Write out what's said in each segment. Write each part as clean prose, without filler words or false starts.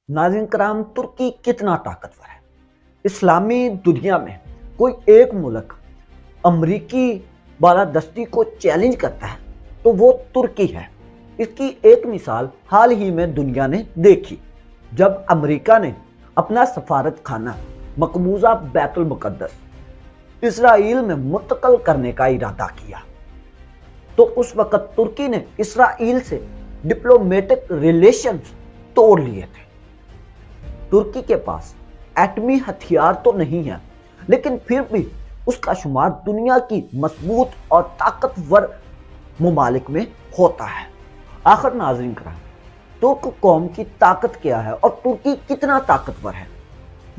नाज़रीन कराम, तुर्की कितना ताकतवर है। इस्लामी दुनिया में कोई एक मुल्क अमरीकी बालादस्ती को चैलेंज करता है तो वो तुर्की है। इसकी एक मिसाल हाल ही में दुनिया ने देखी, जब अमेरिका ने अपना सफारत खाना मकबूजा बैतुल मुकद्दस इसराइल में मुंतकिल करने का इरादा किया, तो उस वक्त तुर्की ने इसराइल से डिप्लोमेटिक रिलेशंस तोड़ लिए थे। तुर्की के पास एटमी हथियार तो नहीं है, लेकिन फिर भी उसका शुमार दुनिया की मजबूत और ताकतवर मुमालिक में होता है। आखिर नाज़रीन कराम, तुर्क कौम की ताकत क्या है और तुर्की कितना ताकतवर है,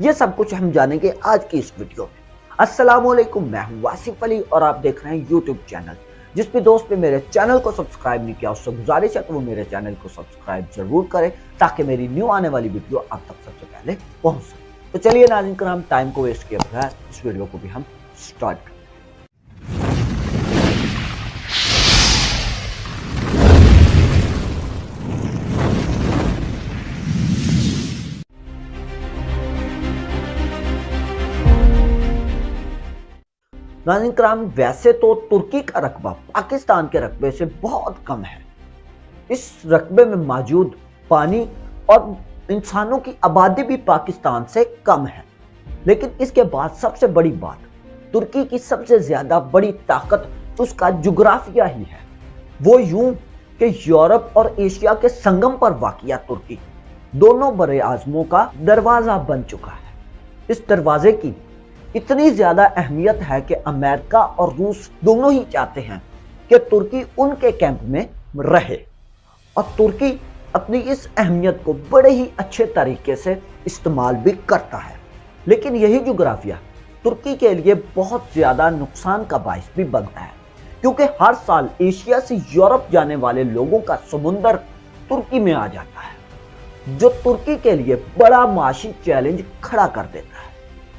ये सब कुछ हम जानेंगे आज की इस वीडियो में। अस्सलाम वालेकुम, मैं हूं वासिफ अली और आप देख रहे हैं यूट्यूब चैनल। जिस भी दोस्त ने मेरे चैनल को सब्सक्राइब नहीं किया, उससे गुजारिश है कि वो मेरे चैनल को सब्सक्राइब जरूर करें, ताकि मेरी न्यू आने वाली वीडियो आप तक सबसे पहले पहुंच सके। तो चलिए नाज़रीन कराम, टाइम को वेस्ट किए बगैर इस वीडियो को भी हम स्टार्ट करें। नाज़रीन कराम, वैसे तो तुर्की का रकबा पाकिस्तान के रकबे से बहुत कम है। इस रकबे में मौजूद पानी और इंसानों की आबादी भी पाकिस्तान से कम है, लेकिन इसके बाद सबसे बड़ी बात, तुर्की की सबसे ज्यादा बड़ी ताकत उसका जुग्राफिया ही है। वो यूं कि यूरोप और एशिया के संगम पर वाक़िया तुर्की दोनों बड़े आज़मों का दरवाजा बन चुका है। इस दरवाजे की इतनी ज्यादा अहमियत है कि अमेरिका और रूस दोनों ही चाहते हैं कि तुर्की उनके कैंप में रहे, और तुर्की अपनी इस अहमियत को बड़े ही अच्छे तरीके से इस्तेमाल भी करता है। लेकिन यही जुग्राफिया तुर्की के लिए बहुत ज्यादा नुकसान का बाइस भी बनता है, क्योंकि हर साल एशिया से यूरोप जाने वाले लोगों का समुंदर तुर्की में आ जाता है, जो तुर्की के लिए बड़ा माशी चैलेंज खड़ा कर देता है।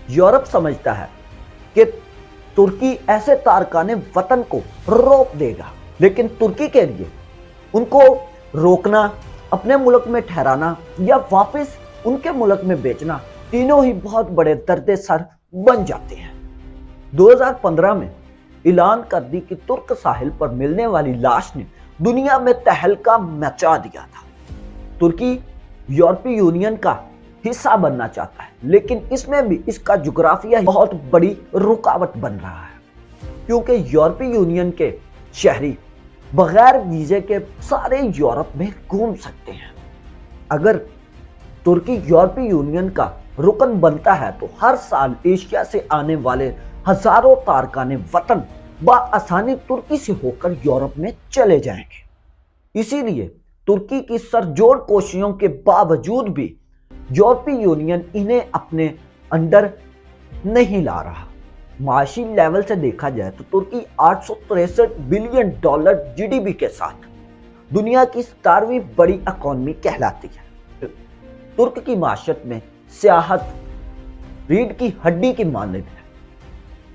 यूरोप समझता है कि तुर्की ऐसे तारकाने वतन को रोक देगा, लेकिन तुर्की के लिए उनको रोकना, अपने मुल्क में ठहराना या वापस उनके मुल्क में बेचना, तीनों ही बहुत बड़े दर्द सर बन जाते हैं। 2015 में ऐलान कर दी कि तुर्क साहिल पर मिलने वाली लाश ने दुनिया में तहलका मचा दिया था। तुर्की यूरोपीय यूनियन का हिस्सा बनना चाहता है, लेकिन इसमें भी इसका जुग्राफिया बहुत बड़ी रुकावट बन रहा है, क्योंकि यूरोपीय यूनियन के शहरी बगैर वीजे के सारे यूरोप में घूम सकते हैं। अगर तुर्की यूरोपीय यूनियन का रुकन बनता है तो हर साल एशिया से आने वाले हजारों तारकाने वतन बआसानी तुर्की से होकर यूरोप में चले जाएंगे। इसीलिए तुर्की की सरजोर कोशिशों के बावजूद भी यूरोपीय यूनियन इन्हें अपने अंडर नहीं ला रहा। माशी लेवल से देखा जाए तो तुर्की 863 बिलियन डॉलर जीडीपी के साथ दुनिया की 17वीं बड़ी इकोनॉमी कहलाती है। तुर्क की माशत में सियाहत रीढ़ की हड्डी की मानद है।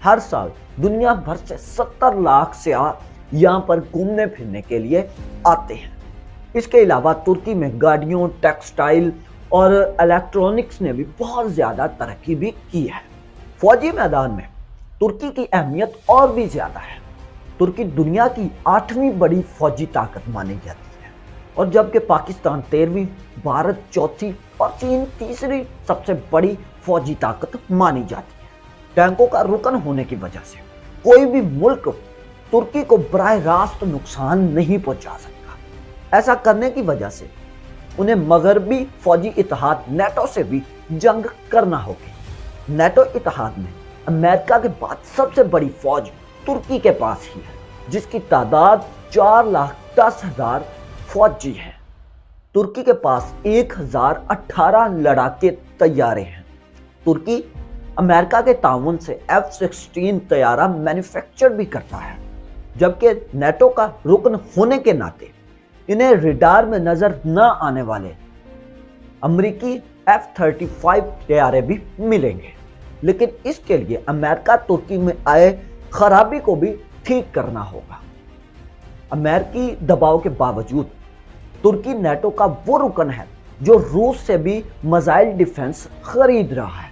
हर साल दुनिया भर से 70 लाख सियाह यहाँ पर घूमने फिरने के लिए आते हैं। इसके अलावा तुर्की में गाड़ियों, टेक्सटाइल और इलेक्ट्रॉनिक्स ने भी बहुत ज्यादा तरक्की भी की है। फौजी मैदान में तुर्की की अहमियत और भी ज्यादा है। तुर्की दुनिया की 8वीं बड़ी फौजी ताकत मानी जाती है, और जबकि पाकिस्तान 13वीं, भारत 4थी और चीन 3री सबसे बड़ी फौजी ताकत मानी जाती है। टैंकों का रुकन होने की वजह से कोई भी मुल्क तुर्की को बराह रास्त नुकसान नहीं पहुंचा सकता। ऐसा करने की वजह से उन्हें मगरबी फौजी इत्तेहाद नेटो से भी जंग करना होगी। नेटो इत्तेहाद में अमेरिका के बाद सबसे बड़ी फौज तुर्की के पास ही है, जिसकी तादाद 4,10,000 फौजी है। तुर्की के पास 1018 लड़ाके तैयारे हैं। तुर्की अमेरिका के ताउन से F-16 तैयारा मैन्युफैक्चर भी करता है, जबकि नेटो का रुकन होने के नाते इन्हें रडार में नजर न आने वाले अमेरिकी F-35 तैयारे भी मिलेंगे। लेकिन इसके लिए अमेरिका तुर्की में आए खराबी को भी ठीक करना होगा। अमेरिकी दबाव के बावजूद तुर्की नेटो का वो रुकन है جو روس سے بھی میزائل ڈیفنس خرید رہا ہے۔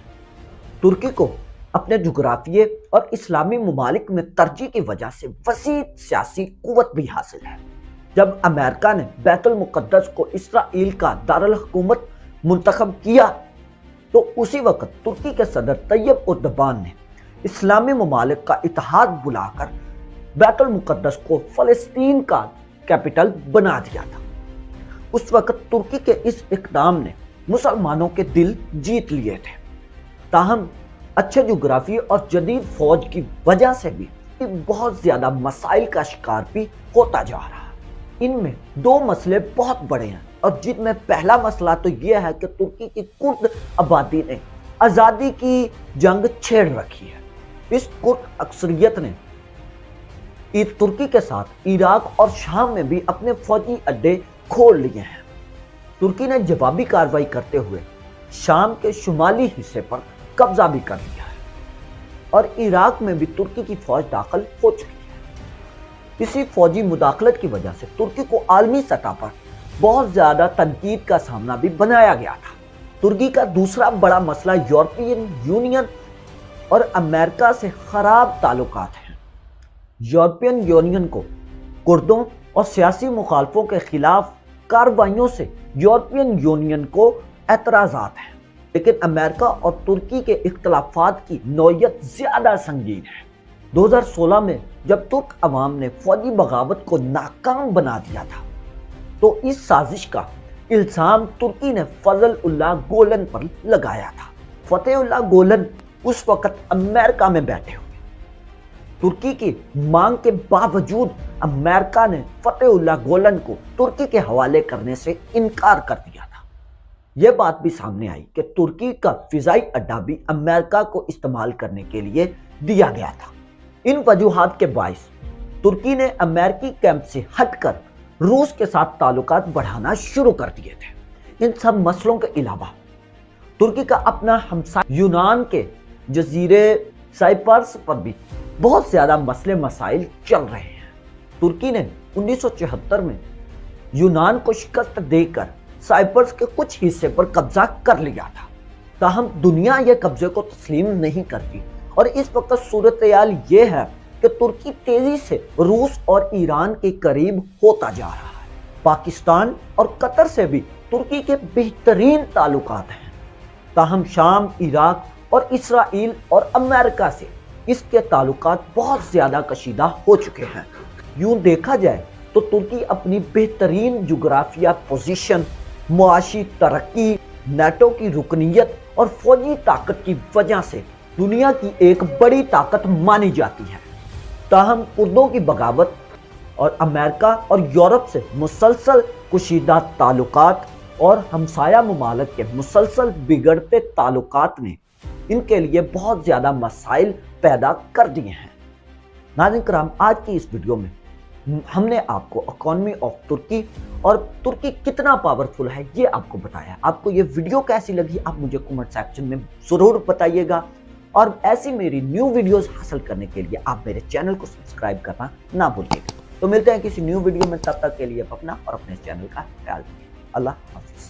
ترکی کو اپنے جغرافیے اور اسلامی ممالک میں ترجیح کی وجہ سے وسیع سیاسی قوت بھی حاصل ہے۔ جب امریکہ نے بیت المقدس کو اسرائیل کا دارالحکومت منتخب کیا تو اسی وقت ترکی کے صدر طیب اردوغان نے اسلامی ممالک کا اتحاد بلا کر بیت المقدس کو فلسطین کا کیپٹل بنا دیا تھا۔ اس وقت ترکی کے اس اقدام نے مسلمانوں کے دل جیت لیے تھے، تاہم اچھے جغرافی اور جدید فوج کی وجہ سے بھی بہت زیادہ مسائل کا شکار بھی ہوتا جا رہا ہے۔ ان میں دو مسئلے بہت بڑے ہیں، اور جن میں پہلا مسئلہ تو یہ ہے کہ ترکی کی کرد آبادی نے آزادی کی جنگ چھیڑ رکھی ہے۔ اس کرد اکثریت نے ترکی کے ساتھ عراق اور شام میں بھی اپنے فوجی اڈے کھول لیے ہیں۔ ترکی نے جوابی کارروائی کرتے ہوئے شام کے شمالی حصے پر قبضہ بھی کر لیا ہے، اور عراق میں بھی ترکی کی فوج داخل ہو چکی ہے۔ اسی فوجی مداخلت کی وجہ سے ترکی کو عالمی سطح پر بہت زیادہ تنقید کا سامنا بھی بنایا گیا تھا۔ ترکی کا دوسرا بڑا مسئلہ یورپین یونین اور امریکہ سے خراب تعلقات ہیں۔ یورپین یونین کو کردوں اور سیاسی مخالفوں کے خلاف کارروائیوں سے یورپین یونین کو اعتراضات ہیں، لیکن امریکہ اور ترکی کے اختلافات کی نوعیت زیادہ سنگین ہے۔ 2016 میں جب ترک عوام نے فوجی بغاوت کو ناکام بنا دیا تھا تو اس سازش کا الزام ترکی نے فضل اللہ گولن پر لگایا تھا۔ فتح اللہ گولن اس وقت امریکہ میں بیٹھے ہوئے۔ ترکی کی مانگ کے باوجود امریکہ نے فتح اللہ گولن کو ترکی کے حوالے کرنے سے انکار کر دیا تھا۔ یہ بات بھی سامنے آئی کہ ترکی کا فضائی اڈا بھی امریکہ کو استعمال کرنے کے لیے دیا گیا تھا۔ ان وجوہات کے باعث ترکی نے امریکی کیمپ سے ہٹ کر روس کے ساتھ تعلقات بڑھانا شروع کر دیے تھے۔ ان سب مسئلوں کے علاوہ ترکی کا اپنا ہمسایہ یونان کے جزیرے سائپرس پر بھی بہت زیادہ مسائل چل رہے ہیں۔ ترکی نے 1974 میں یونان کو شکست دے کر سائپرس کے کچھ حصے پر قبضہ کر لیا تھا، تاہم دنیا یہ قبضے کو تسلیم نہیں کرتی، اور اس وقت صورتحال یہ ہے کہ ترکی تیزی سے روس اور ایران کے قریب ہوتا جا رہا ہے۔ پاکستان اور قطر سے بھی ترکی کے بہترین تعلقات ہیں، تاہم شام، عراق اور اسرائیل اور امریکہ سے اس کے تعلقات بہت زیادہ کشیدہ ہو چکے ہیں۔ یوں دیکھا جائے تو ترکی اپنی بہترین جغرافیہ پوزیشن، معاشی ترقی، نیٹو کی رکنیت اور فوجی طاقت کی وجہ سے دنیا کی ایک بڑی طاقت مانی جاتی ہے، تاہم کردوں کی بغاوت اور امریکہ اور یورپ سے مسلسل کشیدہ تعلقات اور ہمسایہ ممالک کے مسلسل بگڑتے تعلقات نے ان کے لیے بہت زیادہ مسائل پیدا کر دیے ہیں۔ ناظرین کرام، آج کی اس ویڈیو میں ہم نے آپ کو اکانومی آف ترکی اور ترکی کتنا پاورفل ہے یہ آپ کو بتایا۔ آپ کو یہ ویڈیو کیسی لگی آپ مجھے کمنٹ سیکشن میں ضرور بتائیے گا، اور ایسی میری نیو ویڈیوز حاصل کرنے کے لیے آپ میرے چینل کو سبسکرائب کرنا نہ بھولیے گا۔ تو ملتے ہیں کسی نیو ویڈیو میں، تب تک کے لیے اپنا اور اپنے چینل کا خیال رکھیے۔ اللہ حافظ۔